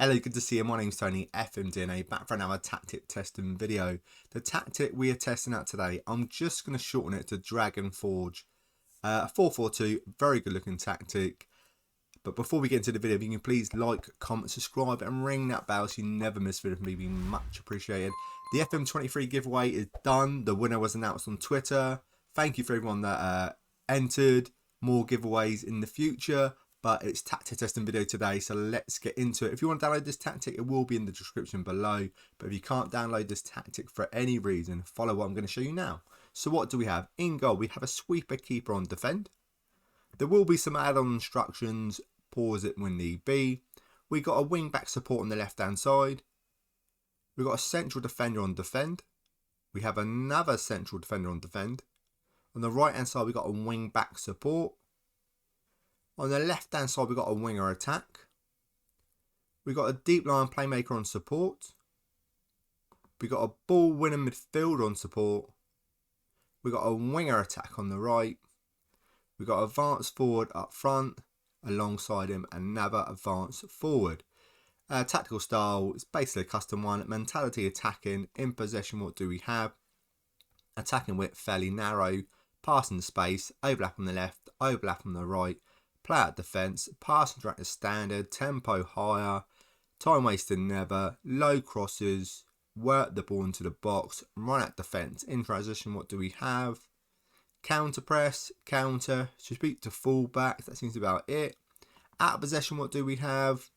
Hello, good to see you. My name's Tony, FM22, back for another tactic testing video. The tactic we are testing out today, I'm just going to shorten it to Dragon Forge. 442, very good looking tactic. But before we get into the video, if you can please like, comment, subscribe and ring that bell so you never miss a video from me, be much appreciated. The FM23 giveaway is done. The winner was announced on Twitter. Thank you for everyone that entered. More giveaways in the future. But it's tactic testing video today, so let's get into it. If you want to download this tactic, it will be in the description below. But if you can't download this tactic for any reason, follow what I'm going to show you now. So what do we have? In goal, we have a sweeper keeper on defend. There will be some add-on instructions, pause it when need be. We got a wing back support on the left-hand side. We got a central defender on defend. We have another central defender on defend. On the right-hand side, we got a wing back support. On the left-hand side, we've got a winger attack. We've got a deep line playmaker on support. We've got a ball winner midfielder on support. We've got a winger attack on the right. We've got advanced forward up front. Alongside him, another advanced forward. Tactical style is basically a custom one. Mentality attacking. In possession, what do we have? Attacking width fairly narrow. Passing space. Overlap on the left. Overlap on the right. Play out defence, passing track to standard, tempo higher, time wasting never, low crosses, work the ball into the box, run out defence. In transition, what do we have? Counter press, counter, should speak to fullback, that seems about it. Out of possession, what do we have?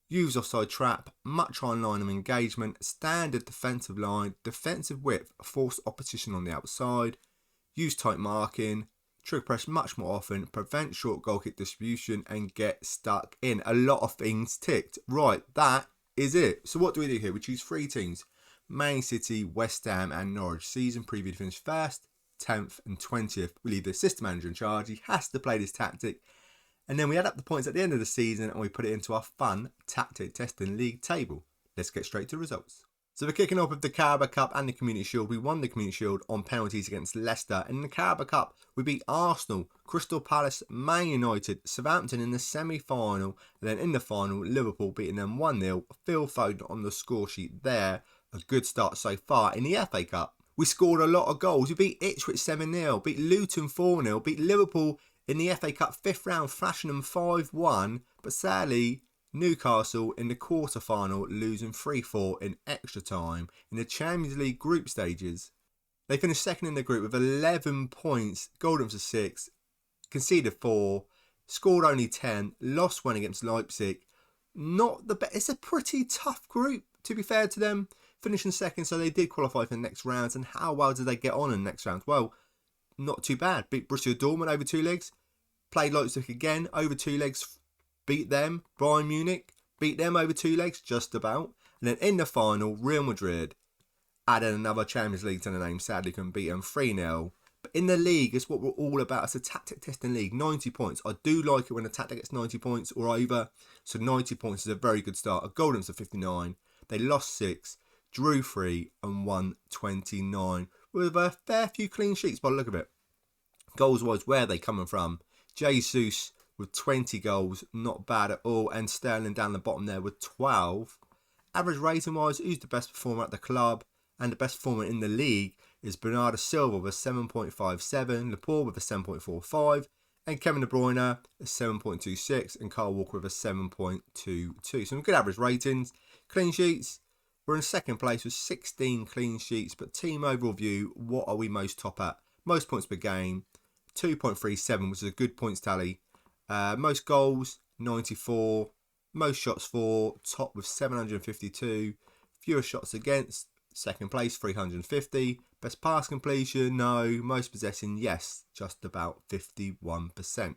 Use offside trap, much higher line of engagement, standard defensive line, defensive width, force opposition on the outside, use tight marking, trigger press much more often, prevent short goal kick distribution and get stuck in. A lot of things ticked. Right, that is it. So what do we do here? We choose three teams. Man City, West Ham and Norwich. Season preview to finish 1st, 10th and 20th. We leave the system manager in charge. He has to play this tactic. And then we add up the points at the end of the season and we put it into our fun tactic testing league table. Let's get straight to results. So we're kicking off with the Carabao Cup and the Community Shield. We won the Community Shield on penalties against Leicester. And in the Carabao Cup, we beat Arsenal, Crystal Palace, Man United, Southampton in the semi-final. And then in the final, Liverpool beating them 1-0. Phil Foden on the score sheet there. A good start so far. In the FA Cup, we scored a lot of goals. We beat Ipswich 7-0, beat Luton 4-0, beat Liverpool in the FA Cup 5th round, thrashing them 5-1. But sadly, Newcastle in the quarter-final losing 3-4 in extra time. In the Champions League group stages, they finished second in the group with 11 points, golden for 6, conceded 4, scored only 10, lost 1 against Leipzig. Not the best. It's a pretty tough group, to be fair to them, finishing second, so they did qualify for the next rounds. And how well did they get on in the next round? Well, not too bad. Beat Borussia Dortmund over 2 legs, played Leipzig again over 2 legs, beat them. Bayern Munich beat them over 2 legs, just about. And then in the final, Real Madrid added another Champions League to the name. Sadly, couldn't beat them 3-0. But in the league, it's what we're all about. It's a tactic testing league. 90 points. I do like it when a tactic gets 90 points or over. So 90 points is a very good start. A golden for 59. They lost 6, drew 3 and won 29. With a fair few clean sheets by the look of it. Goals-wise, where are they coming from? Jesus with 20 goals, not bad at all. And Sterling down the bottom there with 12. Average rating wise, who's the best performer at the club? And the best performer in the league is Bernardo Silva with a 7.57, Laporte with a 7.45, and Kevin De Bruyne a 7.26, and Kyle Walker with a 7.22. Some good average ratings. Clean sheets, we're in second place with 16 clean sheets, but team overall view, what are we most top at? Most points per game, 2.37, which is a good points tally. Most goals, 94. Most shots for, top with 752. Fewer shots against, second place, 350. Best pass completion, no. Most possessing, yes, just about 51%.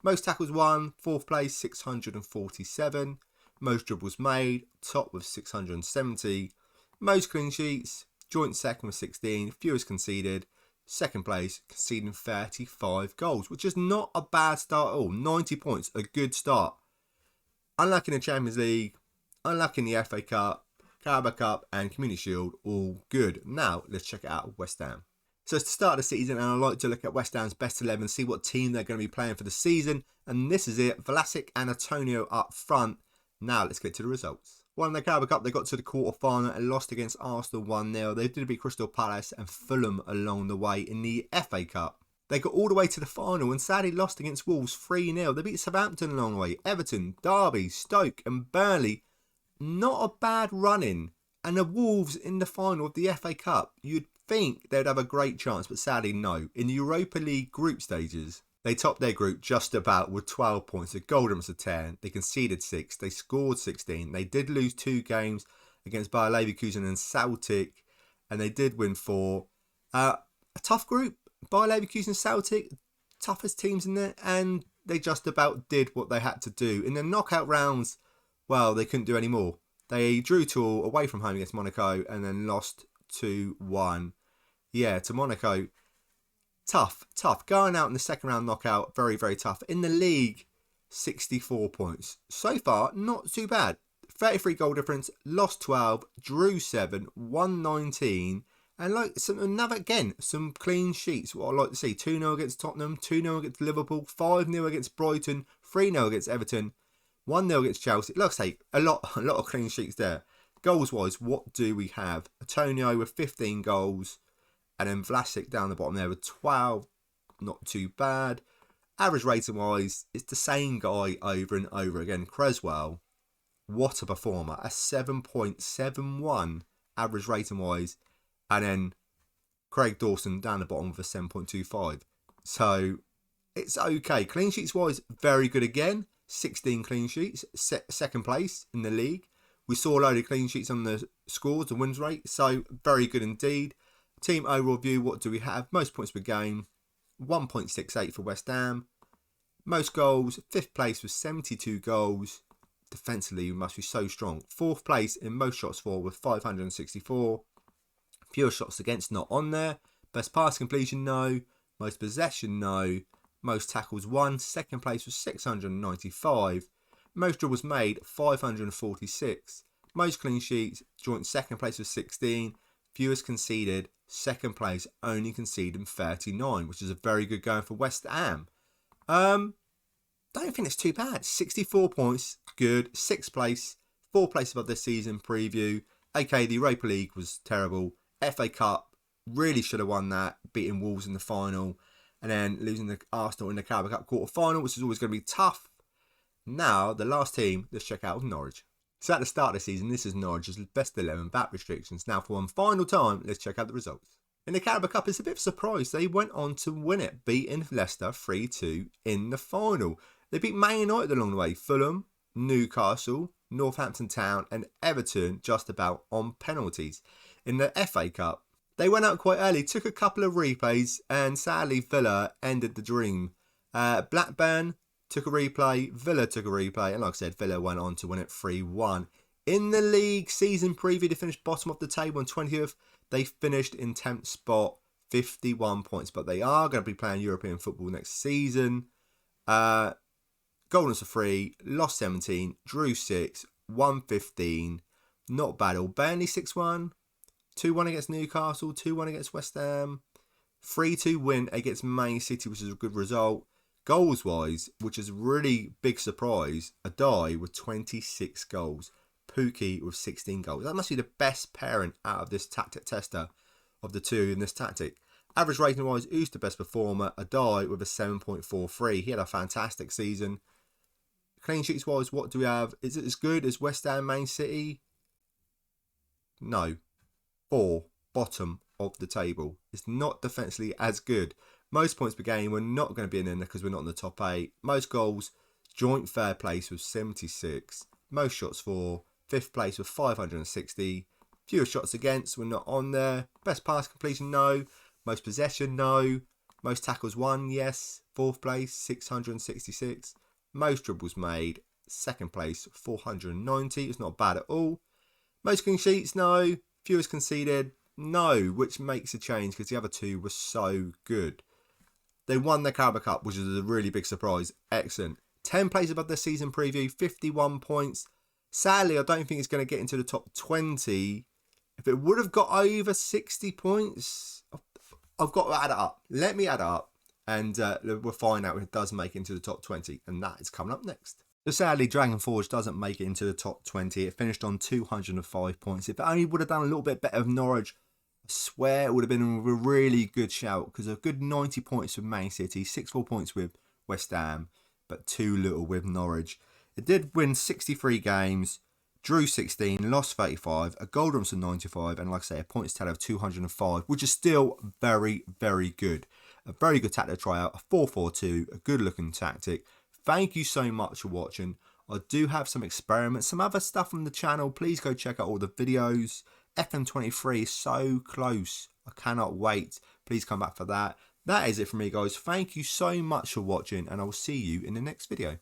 Most tackles won, 4th place, 647. Most dribbles made, top with 670. Most clean sheets, joint second with 16. Fewest conceded. Second place, conceding 35 goals, which is not a bad start at all. 90 points, a good start. Unlucky in the Champions League, unlucky in the FA Cup, Carabao Cup and Community Shield, all good. Now, let's check it out with West Ham. So it's the start of the season and I like to look at West Ham's best 11, see what team they're going to be playing for the season. And this is it, Vlasic and Antonio up front. Now let's get to the results. Won the Carabao Cup, they got to the quarter-final and lost against Arsenal 1-0. They did beat Crystal Palace and Fulham along the way in the FA Cup. They got all the way to the final and sadly lost against Wolves 3-0. They beat Southampton along the way, Everton, Derby, Stoke and Burnley. Not a bad run-in. And the Wolves in the final of the FA Cup. You'd think they'd have a great chance, but sadly no. In the Europa League group stages, they topped their group just about with 12 points. A goal difference of 10. They conceded 6. They scored 16. They did lose 2 games against Bayer Leverkusen and Celtic. And they did win 4. A tough group. Bayer Leverkusen, Celtic, toughest teams in there. And they just about did what they had to do. In the knockout rounds, well, they couldn't do any more. They drew 2 away from home against Monaco and then lost 2-1. Yeah, to Monaco. Tough. Going out in the second round knockout, very, very tough. In the league, 64 points. So far, not too bad. 33 goal difference, lost 12, drew 7, won 19. And some clean sheets. What I'd like to see. 2-0 against Tottenham, 2-0 against Liverpool, 5-0 against Brighton, 3-0 against Everton, 1-0 against Chelsea. Like I say, a lot of clean sheets there. Goals-wise, what do we have? Antonio with 15 goals. And then Vlasic down the bottom there with 12. Not too bad. Average rating-wise, it's the same guy over and over again. Creswell, what a performer. A 7.71 average rating-wise. And then Craig Dawson down the bottom with a 7.25. So, it's okay. Clean sheets-wise, very good again. 16 clean sheets. Second place in the league. We saw a load of clean sheets on the scores, the wins rate. So, very good indeed. Team overall view, what do we have? Most points per game, 1.68 for West Ham. Most goals, 5th place with 72 goals. Defensively, we must be so strong. 4th place in most shots for with 564. Fewer shots against, not on there. Best pass completion, no. Most possession, no. Most tackles, 1. 2nd place was 695. Most dribbles made, 546. Most clean sheets, joint 2nd place was 16. Fewest conceded, 2nd place only conceding 39, which is a very good going for West Ham. Don't think it's too bad. 64 points, good. 6th place, 4th place above this season preview. Okay, the Europa League was terrible. FA Cup, really should have won that, beating Wolves in the final. And then losing the Arsenal in the Carabao Cup quarter final, which is always going to be tough. Now, the last team, let's check out Norwich. So at the start of the season, this is Norwich's best 11 back restrictions. Now for one final time, let's check out the results. In the Carabao Cup, it's a bit of a surprise. They went on to win it, beating Leicester 3-2 in the final. They beat Man United along the way, Fulham, Newcastle, Northampton Town and Everton just about on penalties. In the FA Cup, they went out quite early, took a couple of replays and sadly Villa ended the dream. Blackburn took a replay, Villa took a replay, and like I said, Villa went on to win it 3-1. In the league season preview, they finished bottom of the table on 20th. They finished in 10th spot, 51 points, but they are going to be playing European football next season. Goals for 3, lost 17, drew 6, won 15. Not bad all. Burnley 6-1, 2-1 against Newcastle, 2-1 against West Ham, 3-2 win against Man City, which is a good result. Goals-wise, which is a really big surprise, Adai with 26 goals. Pookie with 16 goals. That must be the best pairing out of this tactic tester of the two in this tactic. Average rating-wise, who's the best performer? Adai with a 7.43. He had a fantastic season. Clean sheets-wise, what do we have? Is it as good as West Ham, Man City? No. 4. Bottom of the table. It's not defensively as good. Most points per game, we're not going to be in there because we're not in the top 8. Most goals, joint third place with 76. Most shots for, 5th place with 560. Fewer shots against, we're not on there. Best pass completion, no. Most possession, no. Most tackles, 1, yes. 4th place, 666. Most dribbles made, 2nd place, 490. It's not bad at all. Most clean sheets, no. Fewest conceded, no. Which makes a change because the other two were so good. They won the Carabao Cup, which is a really big surprise. Excellent. 10 places above the season preview, 51 points. Sadly, I don't think it's going to get into the top 20. If it would have got over 60 points, I've got to add it up. Let me add it up and we'll find out if it does make it into the top 20. And that is coming up next. So sadly, Dragon Forge doesn't make it into the top 20. It finished on 205 points. If it only would have done a little bit better with Norwich, I swear it would have been a really good shout, because a good 90 points with Man City, 64 points with West Ham, but too little with Norwich. It did win 63 games, drew 16, lost 35, a goal difference of 95, and like I say, a points tally of 205, which is still very, very good. A very good tactic to try out, a 4-4-2, a good looking tactic. Thank you so much for watching. I do have some experiments, some other stuff on the channel. Please go check out all the videos. FM23 is so close. I cannot wait. Please come back for that. That is it from me, guys. Thank you so much for watching, and I will see you in the next video.